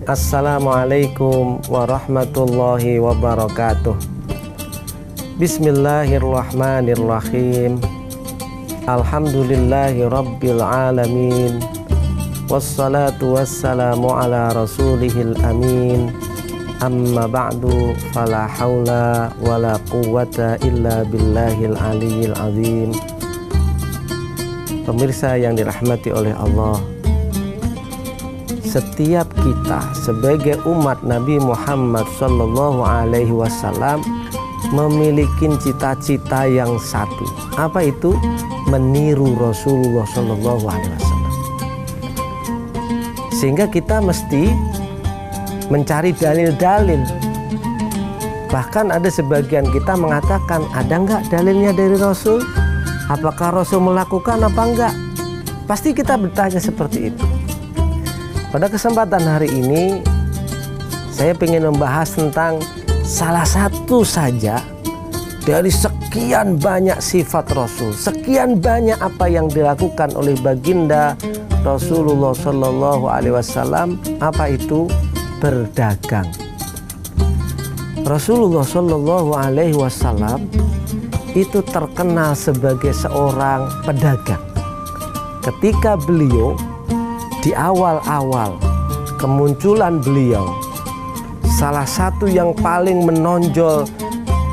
Assalamualaikum warahmatullahi wabarakatuh. Bismillahirrahmanirrahim. Alhamdulillahi rabbil alamin. Wassalatu wassalamu ala rasulihil amin. Amma ba'du, fala hawla wala quwwata illa billahil aliyyil azim. Pemirsa yang dirahmati oleh Allah, setiap kita sebagai umat Nabi Muhammad Sallallahu Alaihi Wasallam memiliki cita-cita yang satu. Apa itu? Meniru Rasulullah Sallallahu Alaihi Wasallam. Sehingga kita mesti mencari dalil-dalil. Bahkan ada sebagian kita mengatakan, ada nggak dalilnya dari Rasul? Apakah Rasul melakukan apa enggak? Pasti kita bertanya seperti itu. Pada kesempatan hari ini, saya ingin membahas tentang salah satu saja dari sekian banyak sifat Rasul, sekian banyak apa yang dilakukan oleh baginda Rasulullah Shallallahu Alaihi Wasallam. Apa itu? Berdagang. Rasulullah Shallallahu Alaihi Wasallam itu terkenal sebagai seorang pedagang. Ketika beliau di awal-awal kemunculan beliau, salah satu yang paling menonjol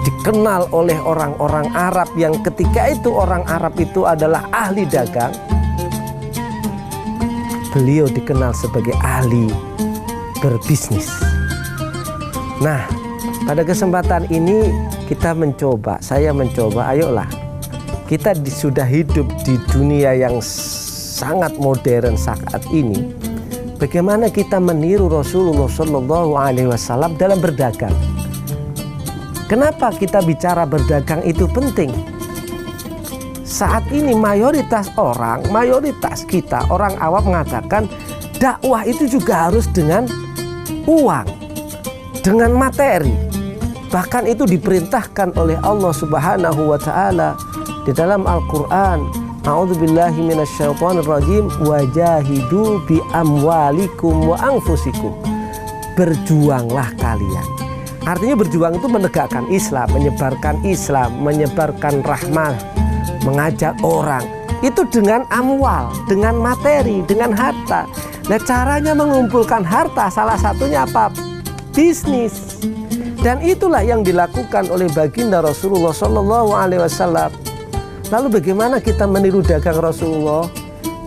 dikenal oleh orang-orang Arab yang ketika itu orang Arab itu adalah ahli dagang. Beliau dikenal sebagai ahli berbisnis. Nah, pada kesempatan ini saya mencoba, ayolah kita sudah hidup di dunia yang sangat modern saat ini. Bagaimana kita meniru Rasulullah Shallallahu Alaihi Wasallam dalam berdagang? Kenapa kita bicara berdagang itu penting? Saat ini mayoritas kita orang awam mengatakan dakwah itu juga harus dengan uang, dengan materi. Bahkan itu diperintahkan oleh Allah Subhanahu wa taala di dalam Al-Qur'an. A'udzubillahi minasyaitonirrajim, wajahidu bi amwalikum wa anfusikum. Berjuanglah kalian. Artinya berjuang itu menegakkan Islam, menyebarkan rahmah, mengajak orang. Itu dengan amwal, dengan materi, dengan harta. Nah, caranya mengumpulkan harta salah satunya apa? Bisnis. Dan itulah yang dilakukan oleh baginda Rasulullah Shallallahu Alaihi Wasallam. Lalu bagaimana kita meniru dagang Rasulullah?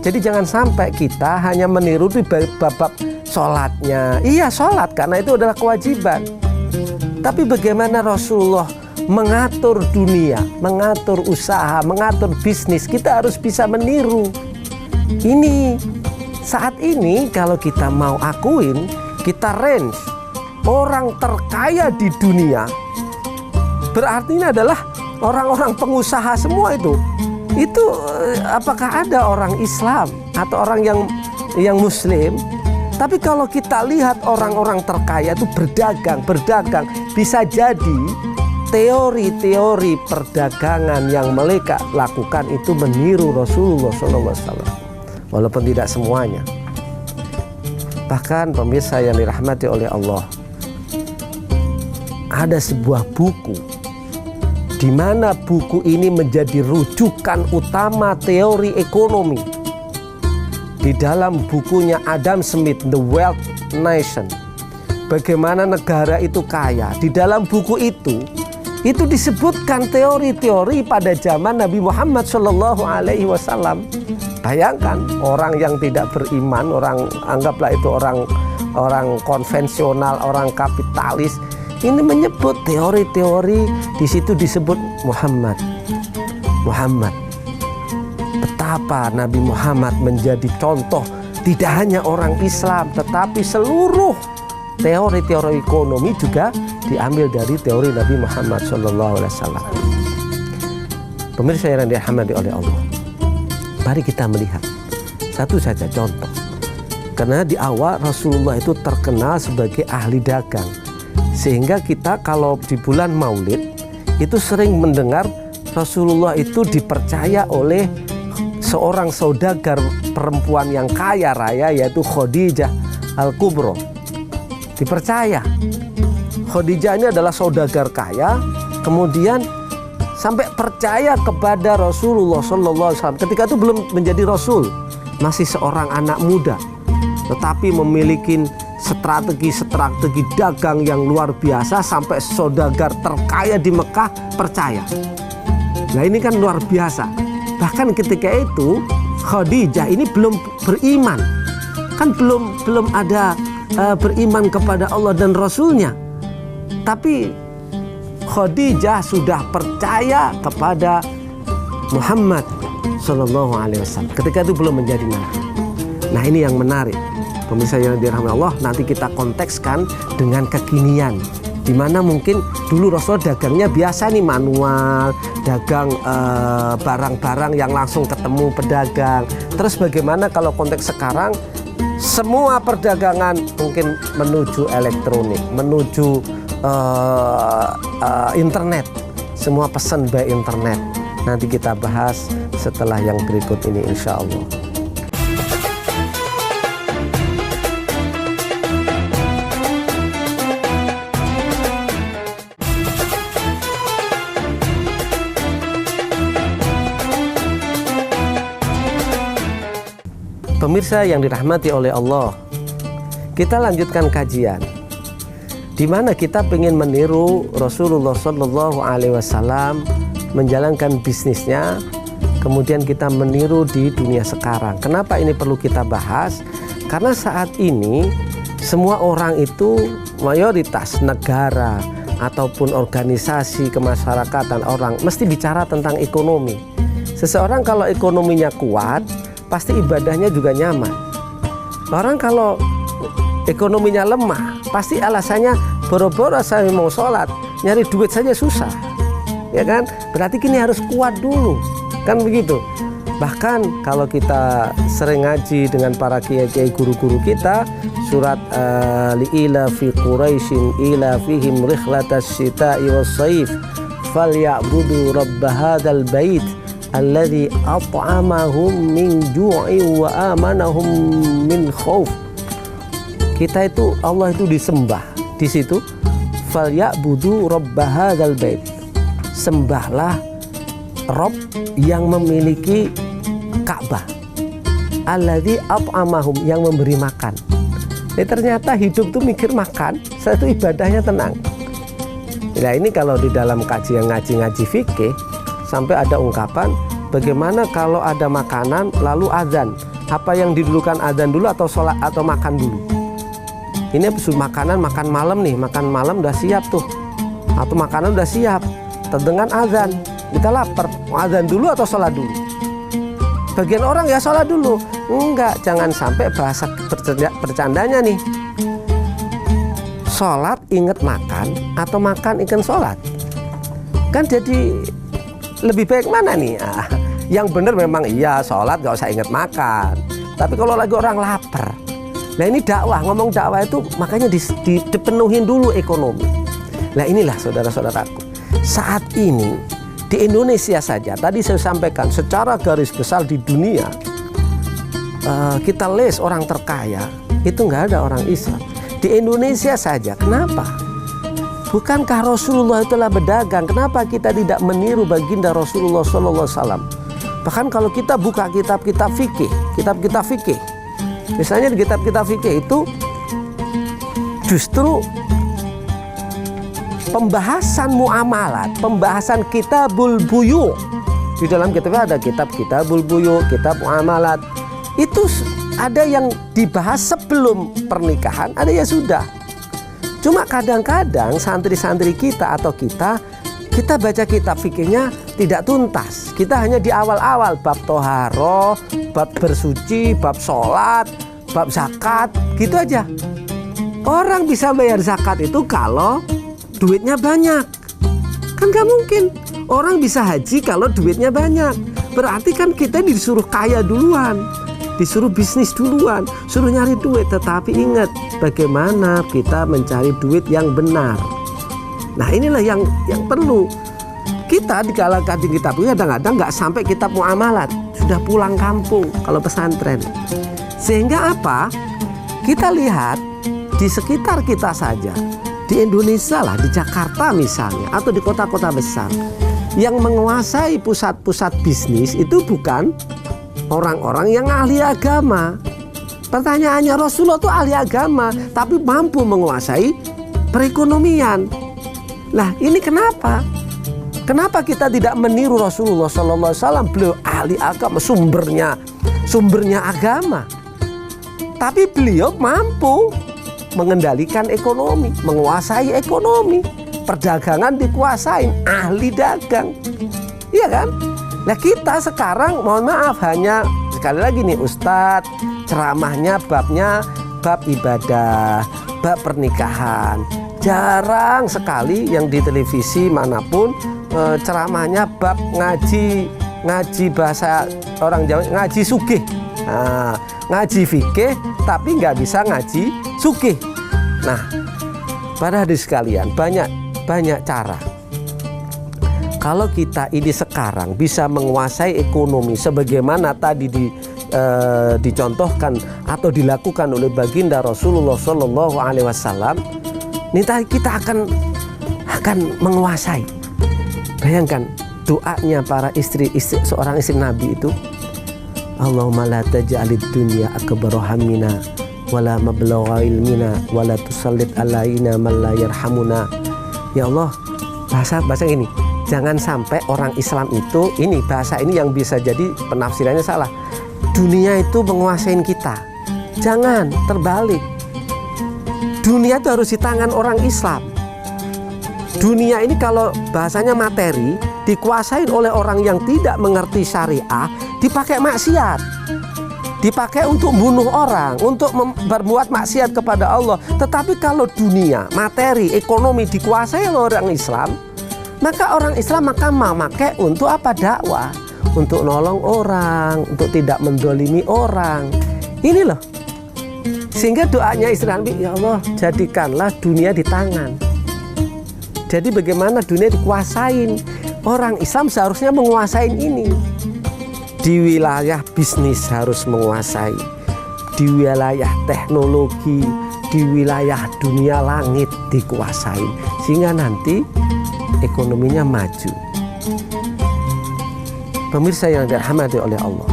Jadi jangan sampai kita hanya meniru di bab sholatnya. Iya, sholat karena itu adalah kewajiban. Tapi bagaimana Rasulullah mengatur dunia, mengatur usaha, mengatur bisnis? Kita harus bisa meniru. Ini saat ini kalau kita mau akuin, kita range orang terkaya di dunia, berarti ini adalah orang-orang pengusaha semua itu. Itu apakah ada orang Islam atau orang yang Muslim? Tapi kalau kita lihat orang-orang terkaya itu berdagang, bisa jadi teori-teori perdagangan yang mereka lakukan itu meniru Rasulullah SAW. Walaupun tidak semuanya. Bahkan pemirsa yang dirahmati oleh Allah, ada sebuah buku di mana buku ini menjadi rujukan utama teori ekonomi. Di dalam bukunya Adam Smith, The Wealth Nation, bagaimana negara itu kaya. Di dalam buku itu disebutkan teori-teori pada zaman Nabi Muhammad Shallallahu Alaihi Wasallam. Bayangkan orang yang tidak beriman, anggaplah itu orang konvensional, orang kapitalis, ini menyebut teori-teori. Di situ disebut Muhammad. Betapa Nabi Muhammad menjadi contoh tidak hanya orang Islam, tetapi seluruh teori-teori ekonomi juga diambil dari teori Nabi Muhammad SAW. Pemirsa yang dirahmati oleh Allah, mari kita melihat satu saja contoh. Karena di awal Rasulullah itu terkenal sebagai ahli dagang, sehingga kita kalau di bulan Maulid itu sering mendengar Rasulullah itu dipercaya oleh seorang saudagar perempuan yang kaya raya, yaitu Khadijah Al-Kubro. dipercaya. Khadijah ini adalah saudagar kaya, kemudian sampai percaya kepada Rasulullah SAW. Ketika itu belum menjadi Rasul, masih seorang anak muda, tetapi memiliki strategi dagang yang luar biasa sampai saudagar terkaya di Mekah percaya. Nah ini kan luar biasa. Bahkan ketika itu Khadijah ini belum beriman, kan belum ada beriman kepada Allah dan Rasulnya. Tapi Khadijah sudah percaya kepada Muhammad Sallallahu Alaihi Wasallam. Ketika itu belum menjadi nabi. Nah ini yang menarik, pemirsa yang dirahmati Allah. Nanti kita kontekskan dengan kekinian, di mana mungkin dulu Rasul dagangnya biasa nih, manual, dagang barang-barang yang langsung ketemu pedagang. Terus bagaimana kalau konteks sekarang, semua perdagangan mungkin menuju elektronik, menuju internet, semua pesan by internet. Nanti kita bahas setelah yang berikut ini insya Allah. Pemirsa yang dirahmati oleh Allah, kita lanjutkan kajian di mana kita ingin meniru Rasulullah Shallallahu Alaihi Wasallam menjalankan bisnisnya, kemudian kita meniru di dunia sekarang. Kenapa ini perlu kita bahas? Karena saat ini semua orang itu, mayoritas negara ataupun organisasi kemasyarakatan orang mesti bicara tentang ekonomi. Seseorang kalau ekonominya kuat, pasti ibadahnya juga nyaman. Orang kalau ekonominya lemah, pasti alasannya boro-boro saya mau sholat, nyari duit saja susah, ya kan? Berarti kini harus kuat dulu, kan begitu. Bahkan kalau kita sering ngaji dengan para kiai-kiai guru-guru kita, surat li'ila fi Quraisyin ila fihim rikhlatas syita'i was saif falyabudu rabb hadzal bait alladzi at'amahum min ju'in wa amanahum min khauf. Kita itu Allah itu disembah di situ, falyabudu rabb hadzal bait, sembahlah Rabb yang memiliki Ka'bah, alladzi at'amahum, yang memberi makan. Jadi ternyata hidup tuh mikir makan, satu ibadahnya tenang. Nah ini kalau di dalam kajian ngaji fikih sampai ada ungkapan bagaimana kalau ada makanan lalu azan, apa yang didulukan, azan dulu atau sholat atau makan dulu? Ini makanan, makan malam nih, makan malam udah siap tuh, atau makanan udah siap, terdengar azan, kita lapar, azan dulu atau sholat dulu? Bagian orang ya sholat dulu. Enggak, jangan sampai bahasa bercandanya nih, sholat inget makan atau makan inget sholat. Kan jadi lebih baik mana nih? Yang benar memang iya sholat gak usah inget makan. Tapi kalau lagi orang lapar, nah ini dakwah, ngomong dakwah itu makanya dipenuhin dulu ekonomi. Nah inilah saudara-saudaraku, saat ini di Indonesia saja, tadi saya sampaikan secara garis besar di dunia, kita les orang terkaya itu nggak ada orang Islam. Di Indonesia saja, kenapa? Bukankah Rasulullah itulah pedagang? Kenapa kita tidak meniru baginda Rasulullah SAW? Bahkan kalau kita buka kitab-kitab fikih, misalnya di kitab-kitab fikih itu justru pembahasan muamalat, pembahasan kitabul buyu. Di dalam kitabnya ada kitabul buyu, kitab muamalat. Itu ada yang dibahas sebelum pernikahan, ada ya sudah. Cuma kadang-kadang santri-santri kita atau kita baca kitab fikihnya tidak tuntas. Kita hanya di awal-awal, bab toharoh, bab bersuci, bab sholat, bab zakat, gitu aja. Orang bisa bayar zakat itu kalau duitnya banyak. Kan gak mungkin orang bisa haji kalau duitnya banyak. Berarti kan kita disuruh kaya duluan, disuruh bisnis duluan, suruh nyari duit. Tetapi ingat, bagaimana kita mencari duit yang benar. Nah inilah yang perlu. Kita di kalangan kitab ini kadang-kadang nggak sampai kitab muamalat, sudah pulang kampung kalau pesantren. Sehingga apa? Kita lihat di sekitar kita saja, di Indonesia lah, di Jakarta misalnya, atau di kota-kota besar, yang menguasai pusat-pusat bisnis itu bukan orang-orang yang ahli agama. Pertanyaannya, Rasulullah itu ahli agama, tapi mampu menguasai perekonomian. Nah, ini kenapa? Kenapa kita tidak meniru Rasulullah SAW? Beliau ahli agama, sumbernya agama. Tapi beliau mampu mengendalikan ekonomi, menguasai ekonomi. Perdagangan dikuasain, ahli dagang. Iya kan? Nah, kita sekarang mohon maaf hanya sekali lagi nih Ustadz, ceramahnya babnya bab ibadah, bab pernikahan. Jarang sekali yang di televisi manapun ceramahnya bab ngaji bahasa orang Jawa, ngaji sugih. Nah, ngaji fikih tapi nggak bisa ngaji sugih. Nah, pada hadis sekalian, banyak cara. Kalau kita ini sekarang bisa menguasai ekonomi sebagaimana tadi dicontohkan atau dilakukan oleh baginda Rasulullah Shallallahu Alaihi Wasallam, ini kita akan menguasai. Bayangkan doanya para seorang istri Nabi itu, Allahumma la taj'alid dunya akbara hammina wala mablagha ilmina wala tusallit alaina man la yarhamuna. Ya Allah, bahasa ini, jangan sampai orang Islam itu, ini bahasa ini yang bisa jadi penafsirannya salah, dunia itu menguasain kita. Jangan, terbalik. Dunia itu harus di tangan orang Islam. Dunia ini kalau bahasanya materi dikuasain oleh orang yang tidak mengerti syariah, dipakai maksiat, dipakai untuk bunuh orang, untuk berbuat maksiat kepada Allah. Tetapi kalau dunia, materi, ekonomi dikuasai oleh orang Islam, maka orang Islam memakai untuk apa? Dakwah, untuk nolong orang, untuk tidak mendolimi orang. Ini loh. Sehingga doanya istri Nabi, ya Allah, jadikanlah dunia di tangan. Jadi bagaimana dunia dikuasain? Orang Islam seharusnya menguasain ini. Di wilayah bisnis harus menguasai, di wilayah teknologi, di wilayah dunia langit dikuasai, sehingga nanti ekonominya maju. Pemirsa yang dirahmati oleh Allah,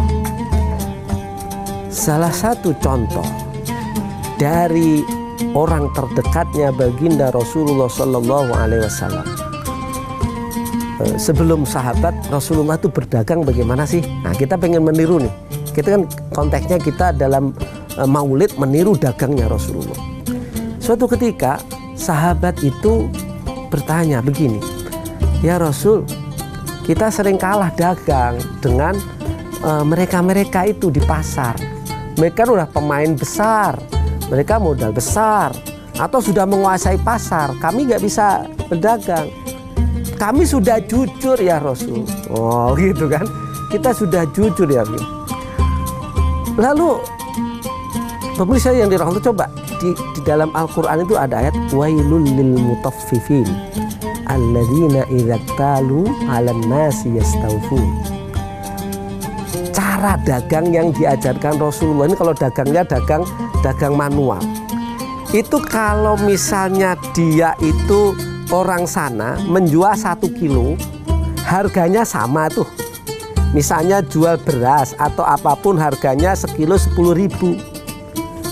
salah satu contoh dari orang terdekatnya baginda Rasulullah Shallallahu Alaihi Wasallam, sebelum sahabat Rasulullah itu berdagang bagaimana sih? Nah, kita pengen meniru nih. Kita kan konteksnya kita dalam maulid meniru dagangnya Rasulullah. Suatu ketika sahabat itu bertanya begini, ya Rasul, kita sering kalah dagang dengan mereka-mereka itu di pasar. Mereka udah pemain besar, mereka modal besar, atau sudah menguasai pasar. Kami nggak bisa berdagang. Kami sudah jujur ya Rasul. Oh gitu kan. Kita sudah jujur ya. Lalu pemirsa yang dirahmati, coba di dalam Al-Quran itu ada ayat wailul lil mutaffifin alladzina idza talu 'alan nasi yastawfun. Cara dagang yang diajarkan Rasulullah ini, kalau dagangnya dagang manual. Itu kalau misalnya dia itu orang sana menjual 1 kilo, harganya sama tuh. Misalnya jual beras atau apapun harganya sekilo 10.000.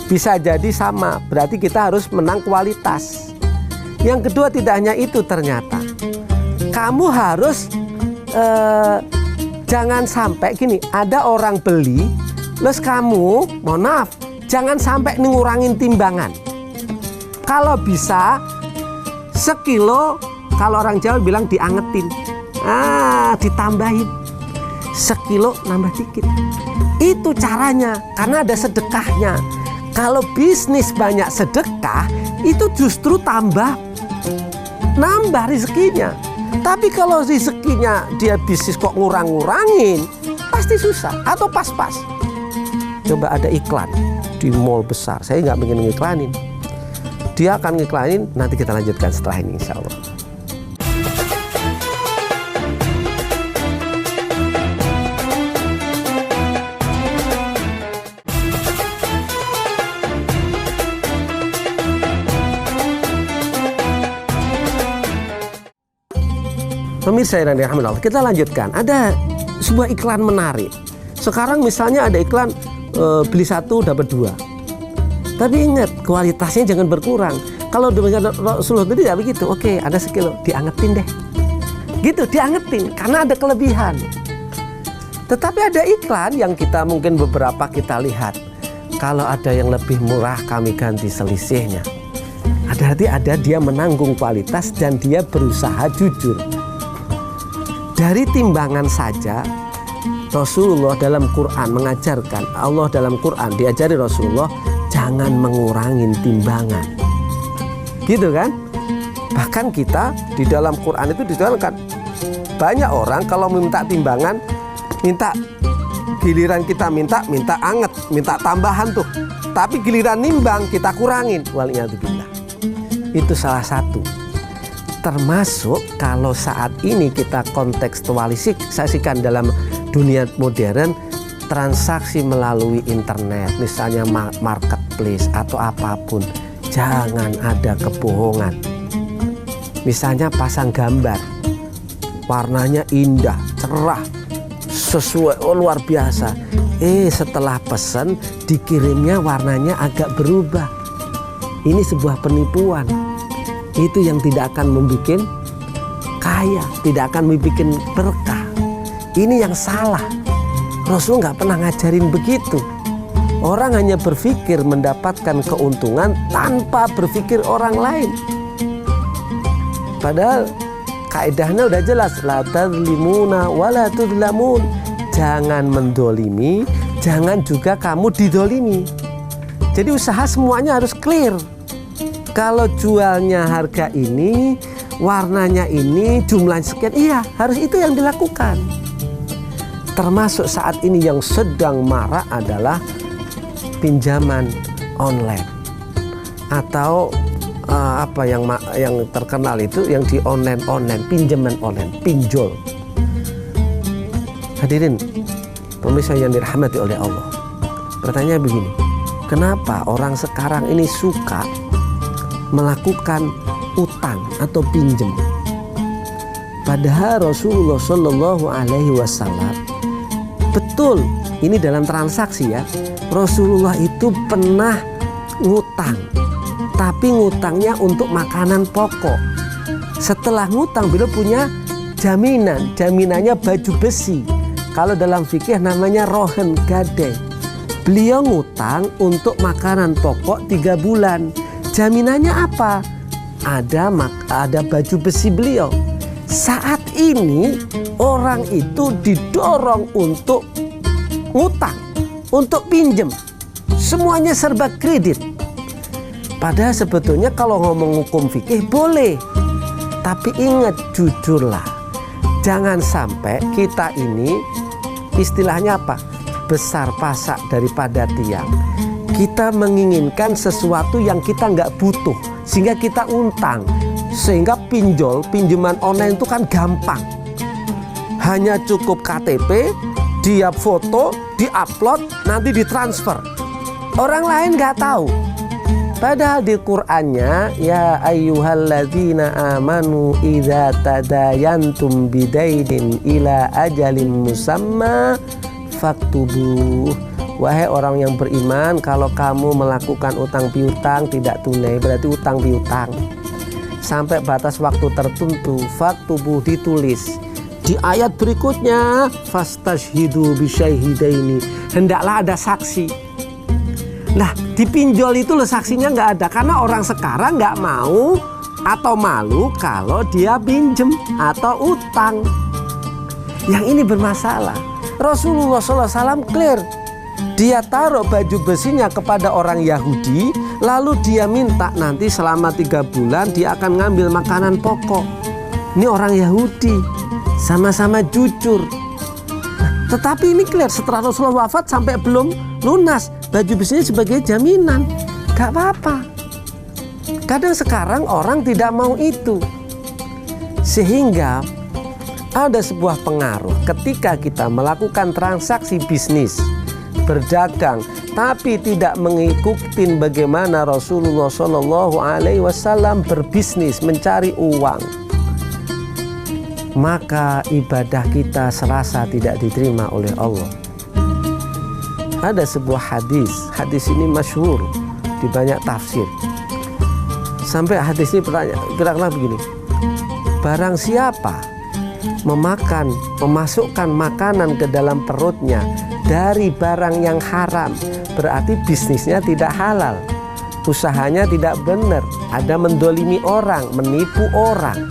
Bisa jadi sama, berarti kita harus menang kualitas. Yang kedua, tidak hanya itu, ternyata kamu harus jangan sampai gini, ada orang beli, terus kamu, mohon maaf, jangan sampai ngurangin timbangan. Kalau bisa sekilo, kalau orang Jawa bilang diangetin, ditambahin sekilo nambah dikit. Itu caranya, karena ada sedekahnya. Kalau bisnis banyak sedekah, itu justru nambah rezekinya. Tapi kalau rezekinya dia bisnis kok ngurangin, pasti susah atau pas-pas. Coba ada iklan di mall besar, saya nggak ingin ngiklanin. Dia akan ngiklanin, nanti kita lanjutkan setelah ini insya Allah. Pemirsa yang dirahmati Allah, kita lanjutkan. Ada sebuah iklan menarik. Sekarang misalnya ada iklan beli 1 dapat 2. Tapi ingat, kualitasnya jangan berkurang. Kalau demikian Rasulullah itu tidak begitu. Oke, ada sekilo, diangetin deh. Gitu, diangetin karena ada kelebihan. Tetapi ada iklan yang kita mungkin beberapa kita lihat. Kalau ada yang lebih murah, kami ganti selisihnya. Hati-hati, ada dia menanggung kualitas dan dia berusaha jujur. Dari timbangan saja, Rasulullah dalam Quran mengajarkan, Allah dalam Quran diajari Rasulullah, jangan mengurangin timbangan. Gitu kan? Bahkan kita di dalam Quran itu dijelaskan, banyak orang kalau minta timbangan, minta giliran kita minta anget, minta tambahan tuh. Tapi giliran nimbang kita kurangin. Waliyadzubillah. Itu salah satu. Termasuk kalau saat ini kita kontekstualisasikan dalam dunia modern, transaksi melalui internet, misalnya marketplace atau apapun, jangan ada kebohongan. Misalnya pasang gambar, warnanya indah, cerah, sesuai, luar biasa. Setelah pesan dikirimnya warnanya agak berubah. Ini sebuah penipuan. Itu yang tidak akan membuat kaya, tidak akan membuat berkah. Ini yang salah. Rasul nggak pernah ngajarin begitu. Orang hanya berpikir mendapatkan keuntungan tanpa berpikir orang lain. Padahal kaidahnya udah jelas, la tadzlimuna wa la tudzlamun. Jangan mendolimi, jangan juga kamu didolimi. Jadi usaha semuanya harus clear. Kalau jualnya harga ini, warnanya ini, jumlahnya sekian, iya harus itu yang dilakukan. Termasuk saat ini yang sedang marak adalah pinjaman online atau apa yang terkenal itu yang di online, pinjaman online, pinjol. Hadirin pemirsa yang dirahmati oleh Allah, pertanyaan begini, kenapa orang sekarang ini suka melakukan utang atau pinjam? Padahal Rasulullah Shallallahu Alaihi Wasallam, betul ini dalam transaksi ya, Rasulullah itu pernah ngutang, tapi ngutangnya untuk makanan pokok. Setelah ngutang beliau punya jaminan, jaminannya baju besi. Kalau dalam fikih namanya rohen gadai. Beliau ngutang untuk makanan pokok 3 bulan. Jaminannya apa? Ada baju besi beliau. Saat ini orang itu didorong untuk ngutang, untuk pinjem. Semuanya serba kredit. Padahal sebetulnya kalau ngomong hukum fikih boleh. Tapi ingat, jujurlah. Jangan sampai kita ini istilahnya apa? Besar pasak daripada tiang. Kita menginginkan sesuatu yang kita nggak butuh, sehingga kita utang. Sehingga pinjaman online itu kan gampang. Hanya cukup KTP, dia foto, diupload, nanti ditransfer. Orang lain nggak tahu. Padahal di Qur'annya, ya ayyuhalladzina amanu idza tadayantum bidainin ila ajalin musamma faktubuh. Wahai orang yang beriman, kalau kamu melakukan utang piutang tidak tunai, berarti utang piutang sampai batas waktu tertentu, faktubuh, ditulis. Di ayat berikutnya, fastashhidu bisyaihidaini, hendaklah ada saksi. Nah, di pinjol itu loh saksinya nggak ada, karena orang sekarang nggak mau atau malu kalau dia pinjem atau utang. Yang ini bermasalah. Rasulullah SAW clear. Dia taruh baju besinya kepada orang Yahudi, lalu dia minta nanti selama 3 bulan dia akan ngambil makanan pokok. Ini orang Yahudi, sama-sama jujur. Nah, tetapi ini clear, setelah Rasulullah wafat sampai belum lunas, baju besinya sebagai jaminan, gak apa-apa. Kadang sekarang orang tidak mau itu, sehingga ada sebuah pengaruh ketika kita melakukan transaksi bisnis, berdagang, tapi tidak mengikuti bagaimana Rasulullah Shallallahu Alaihi Wasallam berbisnis, mencari uang. maka ibadah kita serasa tidak diterima oleh Allah. Ada sebuah hadis ini masyhur di banyak tafsir. Sampai hadis ini kira-kira begini, barang siapa memasukkan makanan ke dalam perutnya dari barang yang haram, berarti bisnisnya tidak halal, usahanya tidak benar, ada mendolimi orang, menipu orang.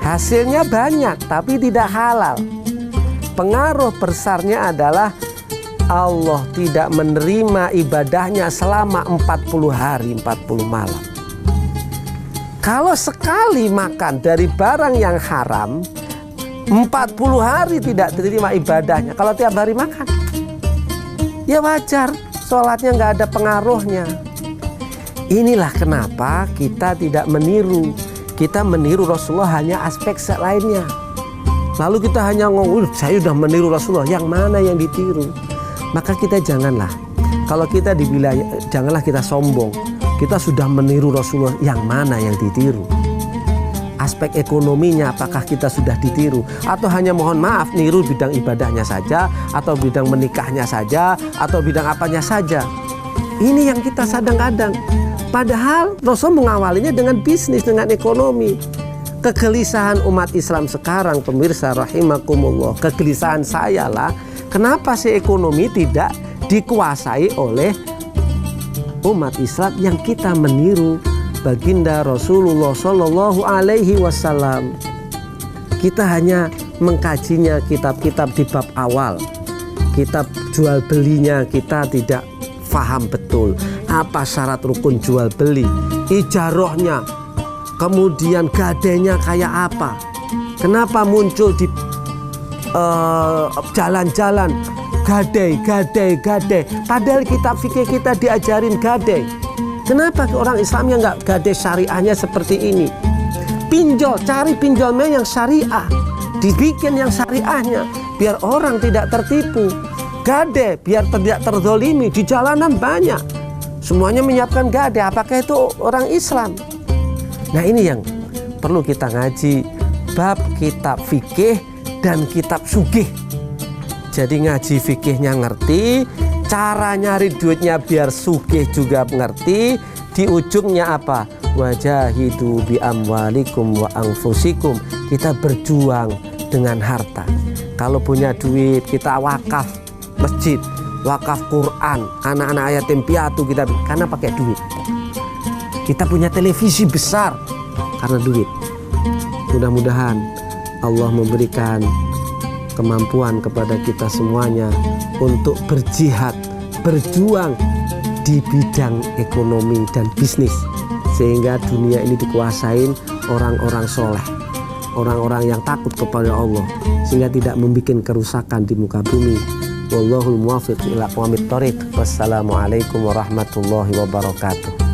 Hasilnya banyak tapi tidak halal. Pengaruh besarnya adalah Allah tidak menerima ibadahnya selama 40 hari 40 malam. Kalau sekali makan dari barang yang haram, 40 hari tidak diterima ibadahnya. Kalau tiap hari makan, ya wajar, sholatnya nggak ada pengaruhnya. Inilah kenapa kita tidak meniru. Kita meniru Rasulullah hanya aspek lainnya. Lalu kita hanya ngomong, saya sudah meniru Rasulullah, yang mana yang ditiru? Maka kita janganlah, kalau kita di wilayah, janganlah kita sombong. Kita sudah meniru Rasulullah, yang mana yang ditiru? Aspek ekonominya apakah kita sudah ditiru? Atau hanya mohon maaf niru bidang ibadahnya saja, atau bidang menikahnya saja, atau bidang apanya saja? Ini yang kita kadang-kadang. Padahal Rasul mengawalinya dengan bisnis, dengan ekonomi. Kegelisahan umat Islam sekarang, pemirsa rahimakumullah, kegelisahan saya lah, kenapa sih ekonomi tidak dikuasai oleh umat Islam yang kita meniru baginda Rasulullah Shallallahu Alaihi Wasallam. Kita hanya mengkajinya kitab-kitab di bab awal, kitab jual belinya kita tidak faham betul apa syarat rukun jual beli, ijarohnya, kemudian gadainya kayak apa, kenapa muncul di jalan-jalan gadai, padahal kitab fikih kita diajarin gadai. Kenapa orang Islamnya nggak gadai syariahnya seperti ini? Pinjol, cari pinjolnya yang syariah, dibikin yang syariahnya biar orang tidak tertipu. Gadai biar tidak terzolimi, di jalanan banyak, semuanya menyiapkan gadai. Apakah itu orang Islam? Nah, ini yang perlu kita ngaji, bab kitab fikih dan kitab sugih. Jadi ngaji fikihnya ngerti, cara nyari duitnya biar sugih juga ngerti. Di ujungnya apa? Wajahidu bi amwalikum wa anfusikum. Kita berjuang dengan harta. Kalau punya duit kita wakaf masjid, wakaf Quran, anak-anak yatim piatu kita, karena pakai duit. Kita punya televisi besar karena duit. Mudah-mudahan Allah memberikan kemampuan kepada kita semuanya untuk berjihad, berjuang di bidang ekonomi dan bisnis, sehingga dunia ini dikuasain orang-orang soleh, orang-orang yang takut kepada Allah, sehingga tidak membuat kerusakan di muka bumi. Wallahul muwaffiq ila aqwamit thoriq. Wassalamualaikum warahmatullahi wabarakatuh.